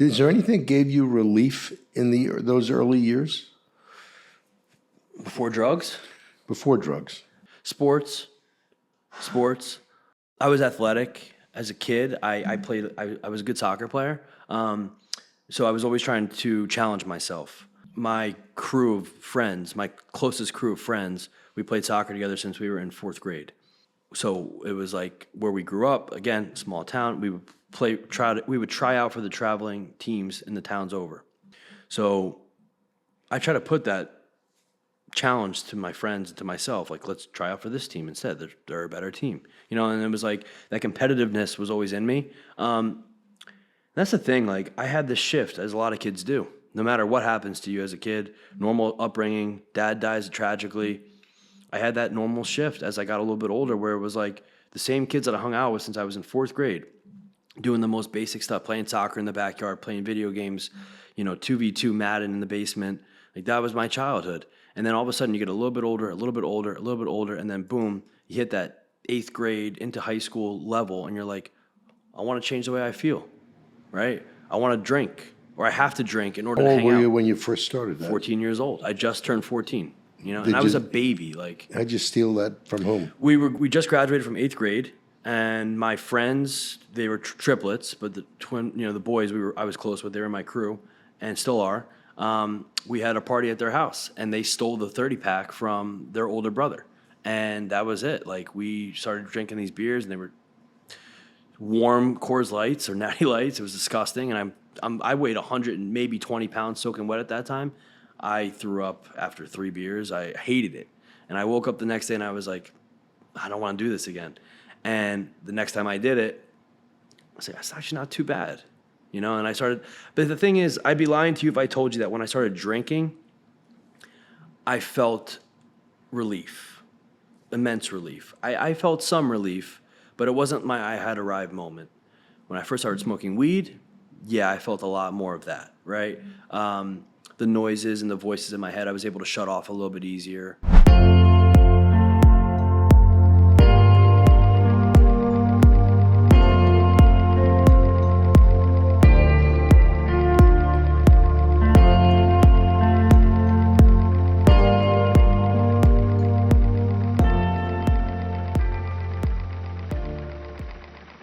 Is there anything that gave you relief in those early years? Before drugs? Before drugs. Sports. I was athletic as a kid. I was a good soccer player. So I was always trying to challenge myself. My crew of friends, my closest crew of friends, we played soccer together since we were in 4th grade. So it was like where we grew up, again, small town, we would try out for the traveling teams in the towns over. So I try to put that challenge to my friends and to myself, like, let's try out for this team instead. They're a better team, and it was like that competitiveness was always in me. That's the thing, like, I had this shift, as a lot of kids do. No matter what happens to you as a kid, normal upbringing, dad dies tragically, I had that normal shift as I got a little bit older, where it was like the same kids that I hung out with since I was in 4th grade, doing the most basic stuff, playing soccer in the backyard, playing video games, 2v2 Madden in the basement. Like, that was my childhood. And then all of a sudden you get a little bit older, and then boom, you hit that 8th grade into high school level, and you're like, I want to change the way I feel, right? I want to drink, or I have to drink in order to hang out. How old were you when you first started that? 14 years old. I just turned 14, and I was a baby. Like, how'd you steal that from whom? We just graduated from 8th grade, and my friends, they were triplets, but the the boys I was close with, they were my crew, and still are. We had a party at their house, and they stole the 30-pack from their older brother. And that was it. Like, we started drinking these beers, and they were warm Coors Lights or Natty Lights. It was disgusting. And I weighed 100 and maybe 20 pounds soaking wet at that time. I threw up after 3 beers. I hated it. And I woke up the next day, and I was like, I don't want to do this again. And the next time I did it, I was like, it's actually not too bad. And I started, but the thing is, I'd be lying to you if I told you that when I started drinking, I felt relief, immense relief. I felt some relief, but it wasn't my I had arrived moment. When I first started smoking weed, yeah, I felt a lot more of that, right? The noises and the voices in my head, I was able to shut off a little bit easier.